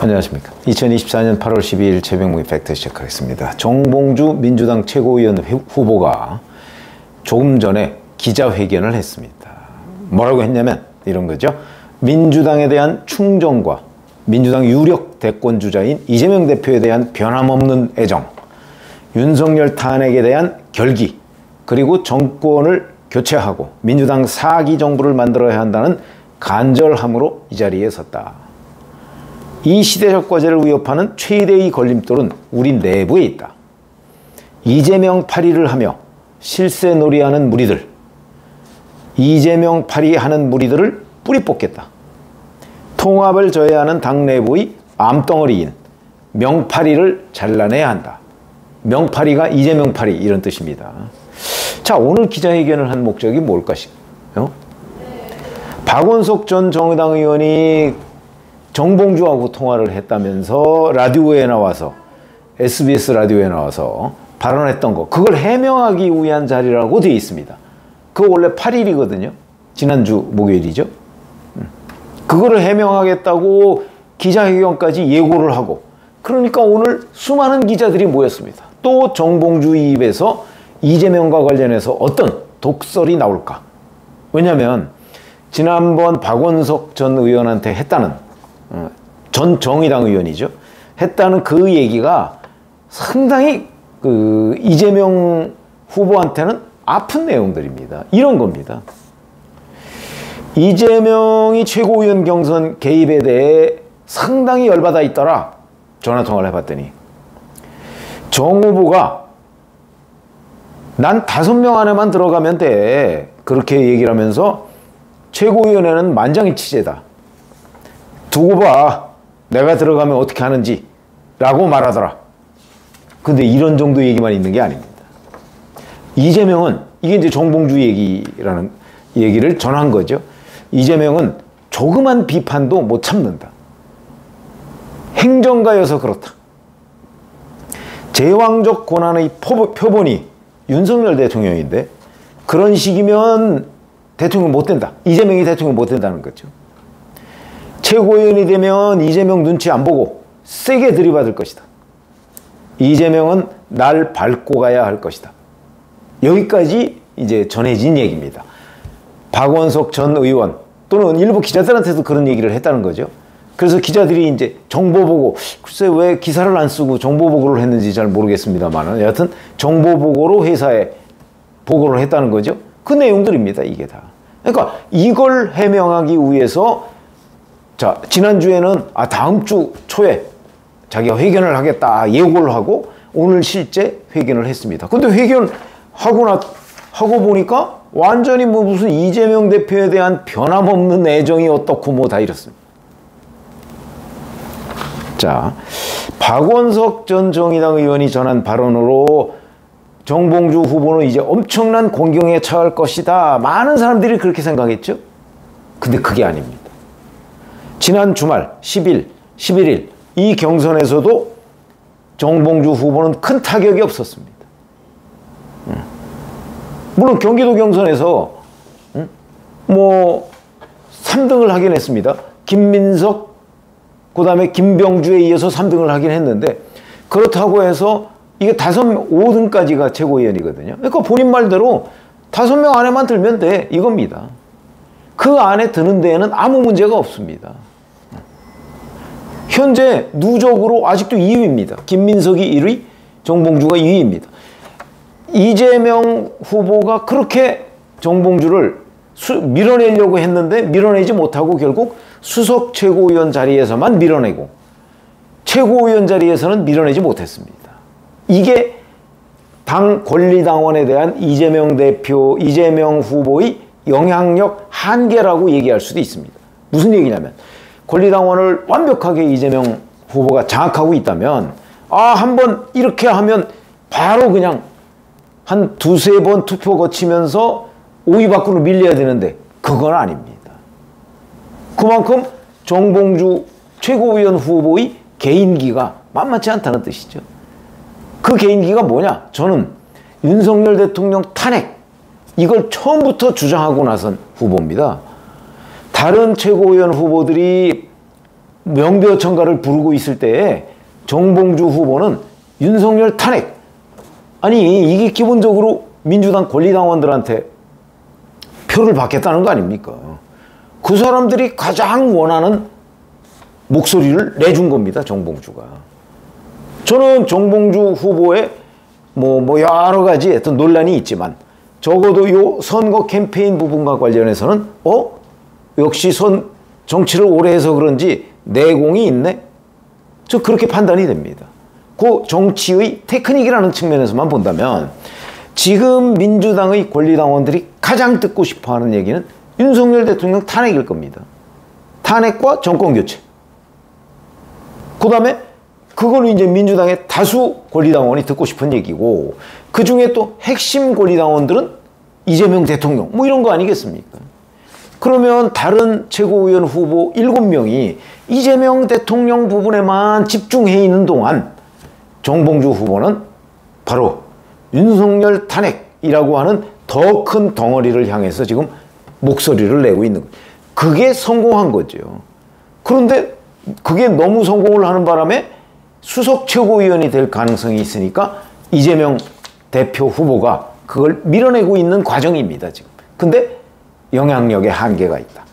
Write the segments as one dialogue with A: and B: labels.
A: 안녕하십니까. 2024년 8월 12일 최병무의 팩트 시작하겠습니다. 정봉주 민주당 최고위원 후보가 조금 전에 기자회견을 했습니다. 뭐라고 했냐면 이런 거죠. 민주당에 대한 충정과 민주당 유력 대권주자인 이재명 대표에 대한 변함없는 애정, 윤석열 탄핵에 대한 결기, 그리고 정권을 교체하고 민주당 4기 정부를 만들어야 한다는 간절함으로 이 자리에 섰다. 이 시대적 과제를 위협하는 최대의 걸림돌은 우리 내부에 있다. 이재명 파리를 하며 실세놀이하는 무리들, 이재명 파리하는 무리들을 뿌리 뽑겠다. 통합을 저해하는 당 내부의 암덩어리인 명파리를 잘라내야 한다. 명파리가 이재명 파리 이런 뜻입니다. 자, 오늘 기자회견을 한 목적이 뭘까 싶어요? 박원석 전 정의당 의원이 정봉주하고 통화를 했다면서 라디오에 나와서 SBS 라디오에 나와서 발언했던 거, 그걸 해명하기 위한 자리라고 되어 있습니다. 그거 원래 8일이거든요. 지난주 목요일이죠. 그거를 해명하겠다고 기자회견까지 예고를 하고, 그러니까 오늘 수많은 기자들이 모였습니다. 또 정봉주 입에서 이재명과 관련해서 어떤 독설이 나올까? 왜냐하면 지난번 박원석 전 의원한테 했다는, 전 정의당 의원이죠, 했다는 그 얘기가 상당히 이재명 후보한테는 아픈 내용들입니다. 이런 겁니다. 이재명이 최고위원 경선 개입에 대해 상당히 열받아 있더라. 전화통화를 해봤더니 정 후보가 난 5명 안에만 들어가면 돼, 그렇게 얘기를 하면서 최고위원회는 만장일치제다, 두고 봐, 내가 들어가면 어떻게 하는지 라고 말하더라. 근데 이런 정도 얘기만 있는 게 아닙니다. 이재명은, 이게 이제 정봉주 얘기라는 얘기를 전한 거죠. 이재명은 조그만 비판도 못 참는다. 행정가여서 그렇다. 제왕적 권한의 표본이 윤석열 대통령인데 그런 식이면 대통령 못 된다. 이재명이 대통령 못 된다는 거죠. 최고위원이 되면 이재명 눈치 안 보고 세게 들이받을 것이다. 이재명은 날 밟고 가야 할 것이다. 여기까지 이제 전해진 얘기입니다. 박원석 전 의원 또는 일부 기자들한테도 그런 얘기를 했다는 거죠. 그래서 기자들이 이제 정보 보고, 글쎄 왜 기사를 안 쓰고 정보 보고를 했는지 잘 모르겠습니다만, 여하튼 정보 보고로 회사에 보고를 했다는 거죠. 그 내용들입니다, 이게 다. 그러니까 이걸 해명하기 위해서, 자, 지난주에는 다음 주 초에 자기가 회견을 하겠다 예고를 하고 오늘 실제 회견을 했습니다. 근데 하고 보니까 완전히 무슨 이재명 대표에 대한 변함없는 애정이 어떻고 뭐 다 이렇습니다. 자, 박원석 전 정의당 의원이 전한 발언으로 정봉주 후보는 이제 엄청난 공경에 처할 것이다. 많은 사람들이 그렇게 생각했죠. 근데 그게 아닙니다. 지난 주말 10일, 11일 이 경선에서도 정봉주 후보는 큰 타격이 없었습니다. 물론 경기도 경선에서 뭐 3등을 하긴 했습니다. 김민석, 그 다음에 김병주에 이어서 3등을 하긴 했는데, 그렇다고 해서 이게 5등까지가 최고위원이거든요. 그러니까 본인 말대로 5명 안에만 들면 돼, 이겁니다. 그 안에 드는 데에는 아무 문제가 없습니다. 현재 누적으로 아직도 2위입니다. 김민석이 1위, 정봉주가 2위입니다. 이재명 후보가 그렇게 정봉주를 밀어내려고 했는데 밀어내지 못하고 결국 수석 최고위원 자리에서만 밀어내고 최고위원 자리에서는 밀어내지 못했습니다. 이게 당 권리당원에 대한 이재명 대표, 이재명 후보의 영향력 한계라고 얘기할 수도 있습니다. 무슨 얘기냐면, 권리당원을 완벽하게 이재명 후보가 장악하고 있다면, 한번 이렇게 하면 바로 그냥 한 2-3번 투표 거치면서 5위 밖으로 밀려야 되는데 그건 아닙니다. 그만큼 정봉주 최고위원 후보의 개인기가 만만치 않다는 뜻이죠. 그 개인기가 뭐냐? 저는 윤석열 대통령 탄핵, 이걸 처음부터 주장하고 나선 후보입니다. 다른 최고위원 후보들이 명배어천가를 부르고 있을 때에 정봉주 후보는 윤석열 탄핵. 아니 이게 기본적으로 민주당 권리당원들한테 표를 받겠다는 거 아닙니까? 그 사람들이 가장 원하는 목소리를 내준 겁니다. 정봉주가. 저는 정봉주 후보의 뭐 여러 가지 어떤 논란이 있지만 적어도 요 선거 캠페인 부분과 관련해서는 역시 정치를 오래 해서 그런지 내공이 있네? 저 그렇게 판단이 됩니다. 그 정치의 테크닉이라는 측면에서만 본다면 지금 민주당의 권리당원들이 가장 듣고 싶어하는 얘기는 윤석열 대통령 탄핵일 겁니다. 탄핵과 정권교체. 그 다음에 그거는 이제 민주당의 다수 권리당원이 듣고 싶은 얘기고 그 중에 또 핵심 권리당원들은 이재명 대통령 뭐 이런 거 아니겠습니까? 그러면 다른 최고위원 후보 7명이 이재명 대통령 부분에만 집중해 있는 동안 정봉주 후보는 바로 윤석열 탄핵이라고 하는 더 큰 덩어리를 향해서 지금 목소리를 내고 있는 거예요. 그게 성공한 거죠. 그런데 그게 너무 성공을 하는 바람에 수석 최고위원이 될 가능성이 있으니까 이재명 대표 후보가 그걸 밀어내고 있는 과정입니다, 지금. 근데 영향력에 한계가 있다.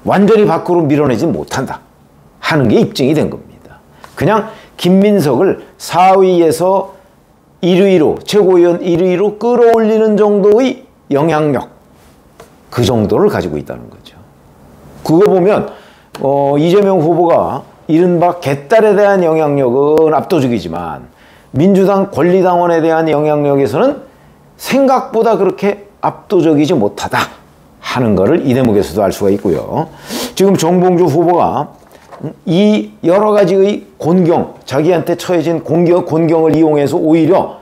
A: 완전히 밖으로 밀어내지 못한다 하는 게 입증이 된 겁니다. 그냥 김민석을 4위에서 1위로, 최고위원 1위로 끌어올리는 정도의 영향력, 그 정도를 가지고 있다는 거죠. 그거 보면 이재명 후보가 이른바 개딸에 대한 영향력은 압도적이지만 민주당 권리당원에 대한 영향력에서는 생각보다 그렇게 압도적이지 못하다 하는 것을 이 대목에서도 알 수가 있고요. 지금 정봉주 후보가 이 여러 가지의 곤경, 자기한테 처해진 곤경을 이용해서 오히려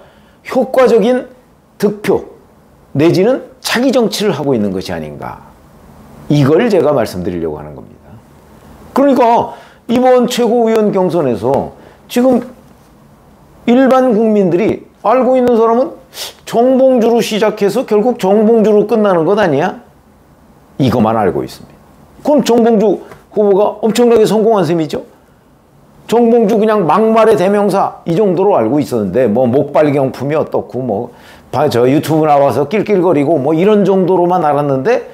A: 효과적인 득표 내지는 차기 정치를 하고 있는 것이 아닌가. 이걸 제가 말씀드리려고 하는 겁니다. 그러니까 이번 최고위원 경선에서 지금 일반 국민들이 알고 있는 사람은 정봉주로 시작해서 결국 정봉주로 끝나는 것 아니야? 이것만 알고 있습니다. 그럼 정봉주 후보가 엄청나게 성공한 셈이죠? 정봉주 그냥 막말의 대명사 이 정도로 알고 있었는데 뭐 목발경품이 어떻고 저 유튜브 나와서 낄낄거리고 뭐 이런 정도로만 알았는데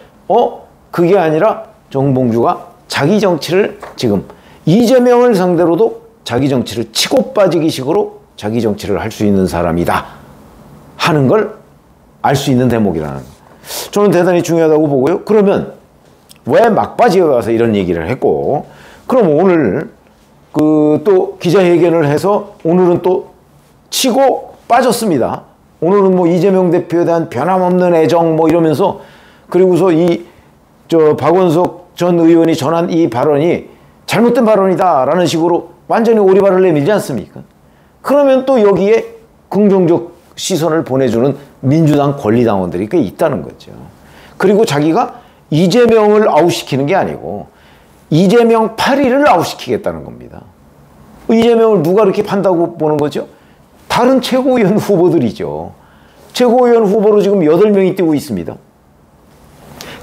A: 그게 아니라 정봉주가 자기 정치를 지금 이재명을 상대로도 자기 정치를 치고 빠지기 식으로 자기 정치를 할 수 있는 사람이다 하는 걸 알 수 있는 대목이라는 거예요. 저는 대단히 중요하다고 보고요. 그러면 왜 막바지에 와서 이런 얘기를 했고, 그럼 오늘 또 기자회견을 해서 오늘은 또 치고 빠졌습니다. 오늘은 뭐 이재명 대표에 대한 변함없는 애정 뭐 이러면서, 그리고서 박원석 전 의원이 전한 이 발언이 잘못된 발언이다라는 식으로 완전히 오리발을 내밀지 않습니까? 그러면 또 여기에 긍정적 시선을 보내주는 민주당 권리당원들이 꽤 있다는 거죠. 그리고 자기가 이재명을 아웃시키는 게 아니고 이재명 8위를 아웃시키겠다는 겁니다. 이재명을 누가 이렇게 판다고 보는 거죠? 다른 최고위원 후보들이죠. 최고위원 후보로 지금 8명이 뛰고 있습니다.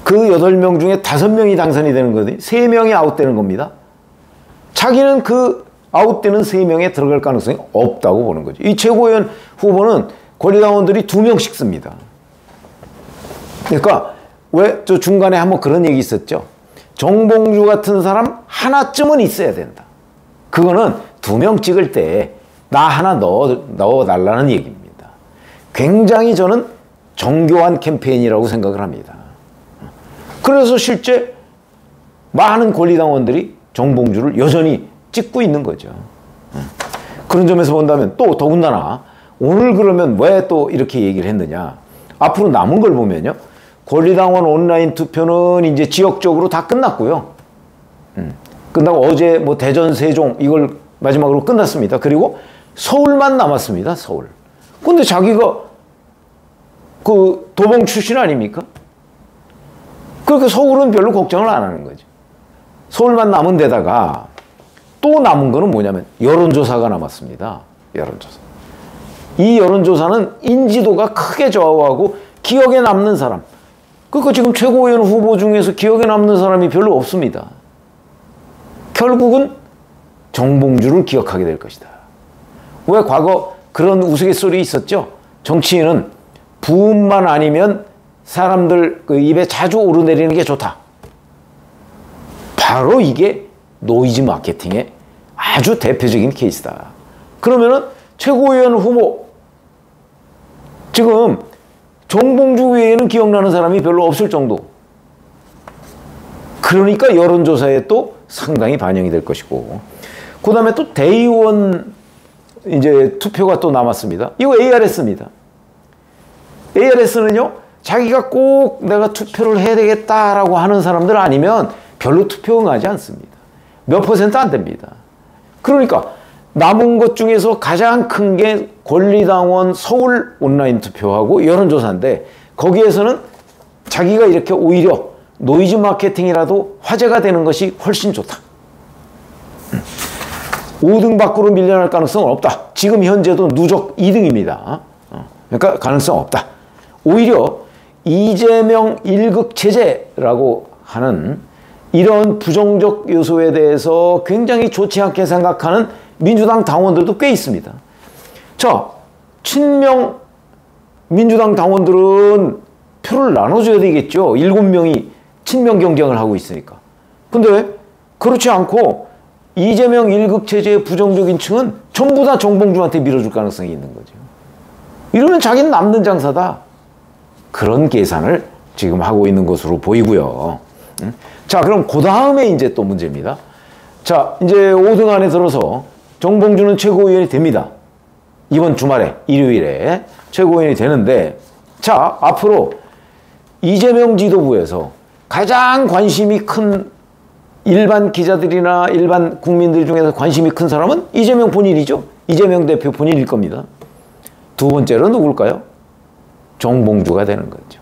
A: 그 8명 중에 5명이 당선이 되는 거거든요. 3명이 아웃되는 겁니다. 자기는 그 아웃되는 3명에 들어갈 가능성이 없다고 보는 거죠. 이 최고위원 후보는 권리당원들이 2명씩 씁니다. 그러니까 왜 저 중간에 한번 그런 얘기 있었죠. 정봉주 같은 사람 하나쯤은 있어야 된다. 그거는 2명 찍을 때 나 하나 넣어달라는 얘기입니다. 굉장히 저는 정교한 캠페인이라고 생각을 합니다. 그래서 실제 많은 권리당원들이 정봉주를 여전히 찍고 있는 거죠. 그런 점에서 본다면 또 더군다나 오늘 그러면 왜 또 이렇게 얘기를 했느냐. 앞으로 남은 걸 보면요. 권리당원 온라인 투표는 이제 지역적으로 다 끝났고요. 끝나고 어제 뭐 대전, 세종 이걸 마지막으로 끝났습니다. 그리고 서울만 남았습니다. 서울. 근데 자기가 그 도봉 출신 아닙니까? 그러니까 서울은 별로 걱정을 안 하는 거죠. 서울만 남은 데다가 또 남은 거는 뭐냐면 여론조사가 남았습니다. 여론조사. 이 여론조사는 인지도가 크게 좌우하고 기억에 남는 사람. 그러니까 지금 최고위원 후보 중에서 기억에 남는 사람이 별로 없습니다. 결국은 정봉주를 기억하게 될 것이다. 왜 과거 그런 우스갯소리 있었죠? 정치인은 부음만 아니면 사람들 그 입에 자주 오르내리는 게 좋다. 바로 이게 노이즈 마케팅의 아주 대표적인 케이스다. 그러면은 최고위원 후보, 지금 정봉주 외에는 기억나는 사람이 별로 없을 정도. 그러니까 여론조사에 또 상당히 반영이 될 것이고, 그 다음에 또 대의원 이제 투표가 또 남았습니다. 이거 ARS입니다. ARS는요, 자기가 꼭 내가 투표를 해야 되겠다라고 하는 사람들 아니면 별로 투표 응하지 않습니다. 몇 퍼센트 안 됩니다. 그러니까 남은 것 중에서 가장 큰 게 권리당원 서울 온라인 투표하고 여론조사인데, 거기에서는 자기가 이렇게 오히려 노이즈 마케팅이라도 화제가 되는 것이 훨씬 좋다. 5등 밖으로 밀려날 가능성은 없다. 지금 현재도 누적 2등입니다. 그러니까 가능성 없다. 오히려 이재명 1극 체제라고 하는 이런 부정적 요소에 대해서 굉장히 좋지 않게 생각하는 민주당 당원들도 꽤 있습니다. 자, 친명 민주당 당원들은 표를 나눠줘야 되겠죠. 7명이 친명 경쟁을 하고 있으니까. 근데 그렇지 않고 이재명 1극 체제의 부정적인 층은 전부 다 정봉주한테 밀어줄 가능성이 있는 거죠. 이러면 자기는 남는 장사다. 그런 계산을 지금 하고 있는 것으로 보이고요. 자, 그럼 그 다음에 이제 또 문제입니다. 자, 이제 5등 안에 들어서 정봉주는 최고위원이 됩니다. 이번 주말에, 일요일에 최고위원이 되는데, 자, 앞으로 이재명 지도부에서 가장 관심이 큰 일반 기자들이나 일반 국민들 중에서 관심이 큰 사람은 이재명 본인이죠. 이재명 대표 본인일 겁니다. 두 번째로 누굴까요? 정봉주가 되는 거죠.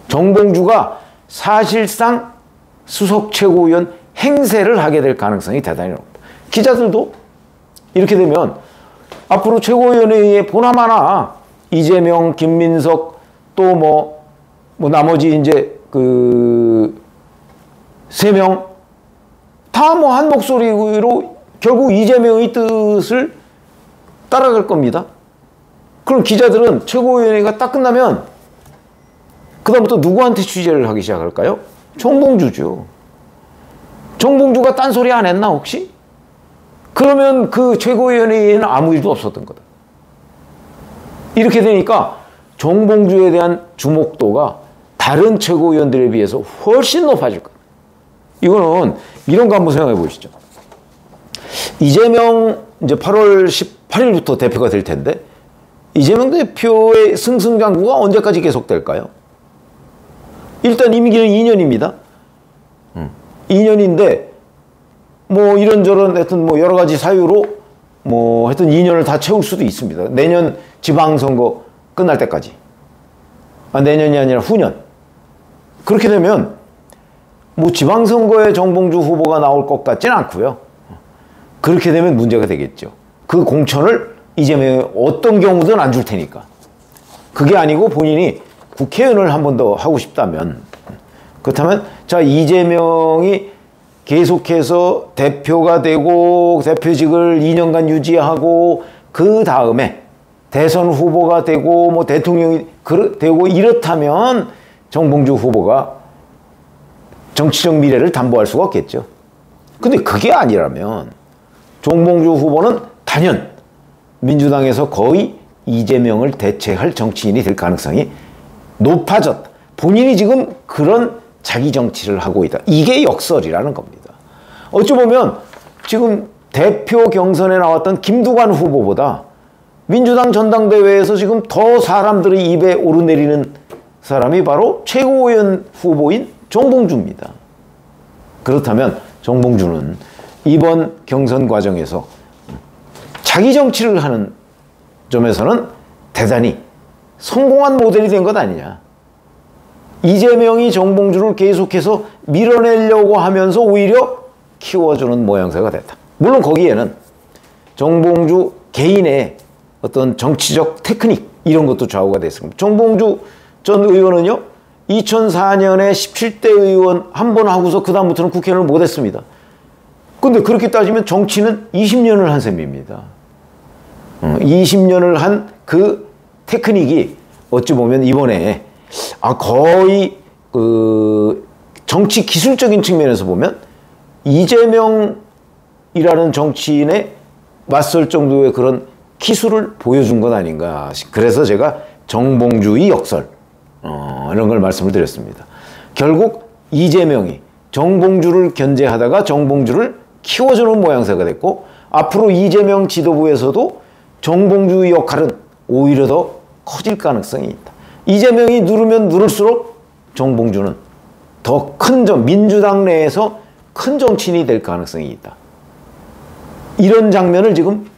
A: 정봉주가 사실상 수석 최고위원 행세를 하게 될 가능성이 대단히 높다. 기자들도 이렇게 되면 앞으로 최고위원회에 보나마나 이재명, 김민석 또 뭐 나머지 이제 그 3명 다 뭐 한 목소리로 결국 이재명의 뜻을 따라갈 겁니다. 그럼 기자들은 최고위원회가 딱 끝나면 그다음부터 누구한테 취재를 하기 시작할까요? 정봉주죠. 정봉주가 딴소리 안 했나 혹시? 그러면 그 최고위원회에는 아무 일도 없었던 거다. 이렇게 되니까 정봉주에 대한 주목도가 다른 최고위원들에 비해서 훨씬 높아질 거다. 이거는 이런 거 한번 생각해 보시죠. 이재명 이제 8월 18일부터 대표가 될 텐데, 이재명 대표의 승승장구가 언제까지 계속될까요? 일단 임기는 2년입니다. 2년인데 뭐 이런저런 하여튼 뭐 여러 가지 사유로 뭐 하여튼 2년을 다 채울 수도 있습니다. 내년 지방선거 끝날 때까지. 내년이 아니라 후년. 그렇게 되면 뭐 지방선거에 정봉주 후보가 나올 것 같지는 않고요. 그렇게 되면 문제가 되겠죠. 그 공천을 이재명이 어떤 경우든 안 줄 테니까. 그게 아니고 본인이 국회의원을 한 번 더 하고 싶다면, 그렇다면 자, 이재명이 계속해서 대표가 되고 대표직을 2년간 유지하고 그 다음에 대선 후보가 되고 뭐 대통령이 되고 이렇다면 정봉주 후보가 정치적 미래를 담보할 수가 없겠죠. 근데 그게 아니라면 정봉주 후보는 단연 민주당에서 거의 이재명을 대체할 정치인이 될 가능성이 높아졌다. 본인이 지금 그런 자기 정치를 하고 있다. 이게 역설이라는 겁니다. 어찌 보면 지금 대표 경선에 나왔던 김두관 후보보다 민주당 전당대회에서 지금 더 사람들의 입에 오르내리는 사람이 바로 최고위원 후보인 정봉주입니다. 그렇다면 정봉주는 이번 경선 과정에서 자기 정치를 하는 점에서는 대단히 성공한 모델이 된 것 아니냐. 이재명이 정봉주를 계속해서 밀어내려고 하면서 오히려 키워주는 모양새가 됐다. 물론 거기에는 정봉주 개인의 어떤 정치적 테크닉 이런 것도 좌우가 됐습니다. 정봉주 전 의원은요, 2004년에 17대 의원 한 번 하고서 그 다음부터는 국회의원을 못했습니다. 근데 그렇게 따지면 정치는 20년을 한 셈입니다. 20년을 한 그 테크닉이 어찌 보면 이번에 거의 그 정치 기술적인 측면에서 보면 이재명이라는 정치인에 맞설 정도의 그런 기술을 보여준 것 아닌가. 그래서 제가 정봉주의 역설 이런 걸 말씀을 드렸습니다. 결국 이재명이 정봉주를 견제하다가 정봉주를 키워주는 모양새가 됐고, 앞으로 이재명 지도부에서도 정봉주의 역할은 오히려 더 커질 가능성이 있다. 이재명이 누르면 누를수록 정봉주는 더 큰 민주당 내에서 큰 정치인이 될 가능성이 있다. 이런 장면을 지금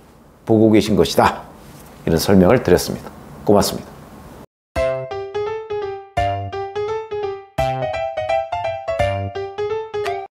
A: 보고 계신 것이다. 이런 설명을 드렸습니다. 고맙습니다.